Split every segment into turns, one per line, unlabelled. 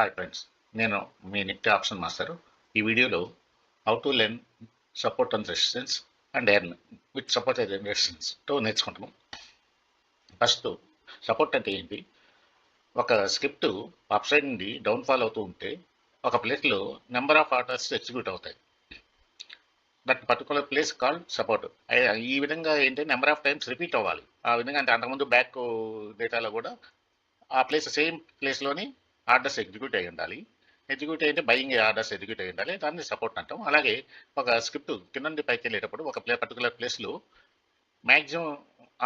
Hi friends, నేను మీ Nifty option master. ఈ వీడియోలో how to learn support and resistance and earn with support and రెసిస్టెన్స్తో నేర్చుకుంటాము. First support అంటే ఏంటి? ఒక స్క్రిప్ట్ అప్ సైడ్ నుండి డౌన్ ఫాల్ అవుతూ ఉంటే ఒక ప్లేస్లో నెంబర్ ఆఫ్ ఆర్డర్స్ ఎగ్జిక్యూట్ అవుతాయి. That particular place called support. ఈ విధంగా ఏంటి, నెంబర్ ఆఫ్ టైమ్స్ రిపీట్ అవ్వాలి. ఆ విధంగా అంటే అంతకుముందు బ్యాక్ డేటాలో కూడా ఆ ప్లేస్ సేమ్ ప్లేస్లోని ఆర్డర్స్ ఎగ్జిక్యూట్ అయ్యి ఉండాలి. ఎగ్జిక్యూట్ అయితే బయింగ్ ఆర్డర్స్ ఎగ్జిక్యూట్ అయ్యి ఉండాలి. దాన్ని సపోర్ట్ అంటాం. అలాగే ఒక స్క్రిప్ట్ కింద నుండి పైకి వెళ్ళేటప్పుడు ఒక పర్టికులర్ ప్లేస్లో maximum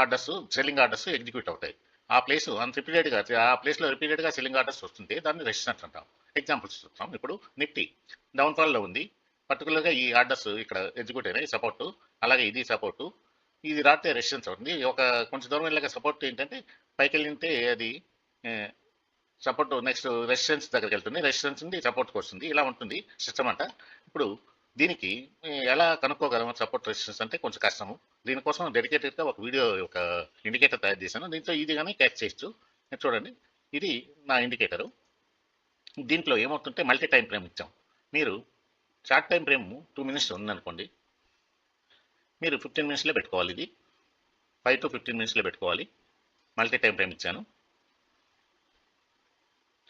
orders selling orders execute అవుతాయి. ఆ ప్లేస్ అంత రిపీటెడ్గా ఆ ప్లేస్లో రిపీటెడ్గా సెల్లింగ్ ఆర్డర్స్ వస్తుంటే దాన్ని రెసిస్టెన్స్ అంటాం. ఎగ్జాంపుల్స్ చూస్తాం. ఇప్పుడు నిఫ్టీ డౌన్ఫాల్లో ఉంది. పర్టికులర్గా ఈ ఆర్డర్స్ ఇక్కడ ఎగ్జిక్యూట్ అయినాయి, సపోర్టు. అలాగే ఇది సపోర్టు, ఇది రాస్తే రెసిస్టెన్స్ అవుతుంది. ఒక కొంచెం దూరం వెళ్ళాక సపోర్ట్ ఏంటంటే పైకి వెళ్ళింటే అది సపోర్ట్, నెక్స్ట్ రెసిస్టెన్స్ దగ్గరికి వెళ్తుంది, రెసిస్టెన్స్ నుండి సపోర్ట్కి వస్తుంది. ఇలా ఉంటుంది సిస్టమ్ అంట. ఇప్పుడు దీనికి ఎలా కనుక్కోగలం సపోర్ట్ రెసిస్టెన్స్ అంటే కొంచెం కష్టము. దీనికోసం డెడికేటెడ్గా ఒక వీడియో, ఒక ఇండికేటర్ తయారు చేశాను. దీంతో ఈజీగానే క్యాచ్ చేయొచ్చు. చూడండి, ఇది నా ఇండికేటరు. దీంట్లో ఏమవుతుంటే మల్టీ టైం ఫ్రేమ్ ఇచ్చాం. మీరు షార్ట్ టైం ఫ్రేమ్ 2 minutes ఉందనుకోండి, మీరు 15 minutesలో పెట్టుకోవాలి. ఇది 5 to 15 minutesలో పెట్టుకోవాలి. మల్టీ టైం ఫ్రేమ్ ఇచ్చాను.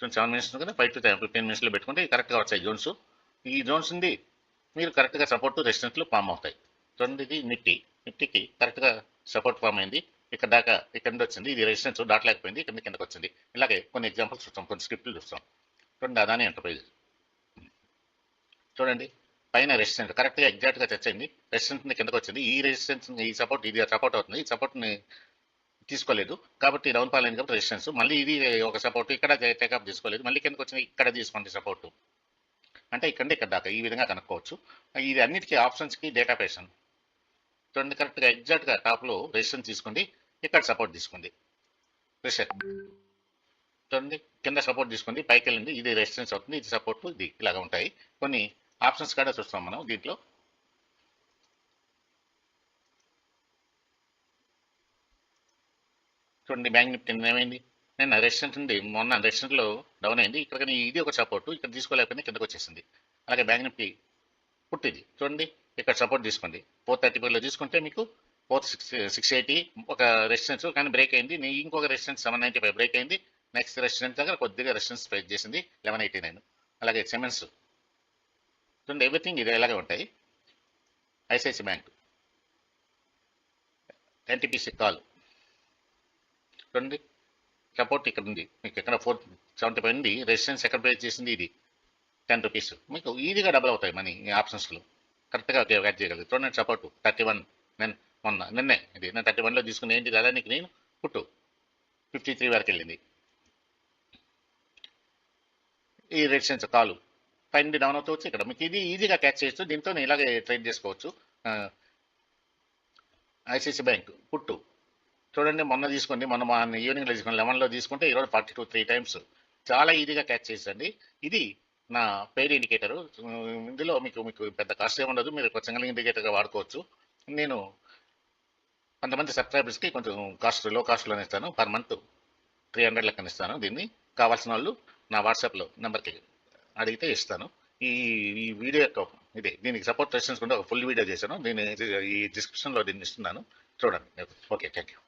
7 minutes కదా, 5 to 15 minutesలో పెట్టుకుంటే కరెక్ట్గా వచ్చాయి జోన్స్. ఈ జోన్స్ ఉంది మీరు కరెక్ట్గా సపోర్ట్ రెసిస్టెన్స్లు ఫామ్ అవుతాయి. చూడండి, ఇది నిఫ్టీకి కరెక్ట్గా సపోర్ట్ ఫామ్ అయింది. ఇక్కడ దాకా ఇక్కడ నుండి వచ్చింది. ఇది రెసిస్టెన్స్ దాటలేకపోయింది, ఇక్కడ కిందకి వచ్చింది. ఇలాగే కొన్ని ఎగ్జాంపుల్స్ చూస్తాం, కొన్ని స్క్రిప్ట్లు చూస్తాం. చూడండి, అదాని ఎంటర్ప్రైజ్ చూడండి, పైన రెసిస్టెన్స్ కరెక్ట్గా ఎగ్జాక్ట్గా టచ్ అయింది. రెసిస్టెన్స్ కిందకి వచ్చింది. ఈ రెసిస్టెన్స్, ఈ సపోర్ట్, ఇది సపోర్ట్ అవుతుంది. ఈ సపోర్ట్ని తీసుకోలేదు కాబట్టి డౌన్ ఫాల్ అయింది కాబట్టి రెసిస్టెన్స్. మళ్ళీ ఇది ఒక సపోర్ట్, ఇక్కడ టేకప్ తీసుకోలేదు, మళ్ళీ కిందకి వచ్చింది, ఇక్కడ తీసుకోండి సపోర్టు. అంటే ఇక్కడ దాకా ఈ విధంగా కనుక్కోవచ్చు. ఇది అన్నిటికీ ఆప్షన్స్కి డేటా పేషన్. చూడండి, కరెక్ట్గా ఎగ్జాక్ట్గా టాప్లో రెసిస్టెన్స్ తీసుకోండి, ఇక్కడ సపోర్ట్ తీసుకోండి. చూడండి, కింద సపోర్ట్ తీసుకోండి, పైకి వెళ్ళింది, ఇది రెసిస్టెన్స్ అవుతుంది, ఇది సపోర్ట్, ఇది ఇలాగా ఉంటాయి. కొన్ని ఆప్షన్స్ కూడా చూస్తాం మనం దీంట్లో. చూడండి, బ్యాంక్ నిఫ్టీ ఏమైంది, నేను రెసిస్టెన్స్ ఉంది, మొన్న రెసిస్టెన్స్లో డౌన్ అయింది. ఇక్కడ ఇది ఒక సపోర్టు, ఇక్కడ తీసుకోలేకపోయింది, కిందకు వచ్చేసింది. అలాగే బ్యాంక్ నిఫ్టీ పుట్టింది. చూడండి, ఇక్కడ సపోర్ట్ తీసుకోండి. 434లో తీసుకుంటే మీకు 680 ఒక రెసిస్టెన్స్, కానీ బ్రేక్ అయింది. ఇంకొక రెసిస్టెన్స్ 795 బ్రేక్ అయింది. నెక్స్ట్ రెసిస్టెన్స్ దగ్గర కొద్దిగా రెసిస్టెన్స్ ఫేస్ చేసింది, 1189. అలాగే సిమెంట్స్ చూడండి, ఎవ్రీథింగ్ ఇది ఇలాగే ఉంటాయి. ఐసిఐసి బ్యాంక్, ఎన్టీపీసీ కాల్ చూడండి, సపోర్ట్ ఇక్కడ ఉంది, మీకు ఎక్కడ 475 ఉంది. రెసిస్టెన్స్ ఎక్కడ బ్రేక్ చేసింది, ఇది 10 రూపీస్. మీకు ఈజీగా డబుల్ అవుతాయి మనీ ఈ ఆప్షన్స్లో. కరెక్ట్గా క్యాచ్ చేయగలరు. చూడండి, సపోర్టు 31, నిన్నే ఇది నేను 31లో తీసుకుని ఏంటి కదా, నీకు నేను పుట్టు 53 వరకు వెళ్ళింది. ఈ రెసిస్టెన్స్ కాలు పైన డౌన్ అవుతూ వచ్చి ఇక్కడ మీకు ఇది ఈజీగా క్యాచ్ చేయొచ్చు. దీంతో ఇలాగే ట్రేడ్ చేసుకోవచ్చు. ఐసిఐసి బ్యాంక్ పుట్టు చూడండి, మొన్న తీసుకోండి, మొన్న ఈవినింగ్లో తీసుకుని 11లో తీసుకుంటే ఈరోజు 42 3 times. చాలా ఈజీగా క్యాచ్ చేసండి. ఇది నా పెయిడ్ ఇండికేటరు. ఇందులో మీకు పెద్ద కాస్ట్ ఏముండదు, మీరు ఒక సింగిల్ ఇండికేటర్గా వాడుకోవచ్చు. నేను కొంతమంది సబ్స్క్రైబర్స్కి కొంచెం లో కాస్ట్లోనే ఇస్తాను. పర్ మంత్ 300 లెక్కన ఇస్తాను. దీన్ని కావాల్సిన వాళ్ళు నా వాట్సాప్లో నెంబర్కి అడిగితే ఇస్తాను. ఈ వీడియో యొక్క దీనికి సపోర్ట్ రెసిస్టెన్స్ కూడా ఒక ఫుల్ వీడియో చేశాను. ఈ డిస్క్రిప్షన్లో దీన్ని ఇస్తున్నాను, చూడండి. Okay, thank you.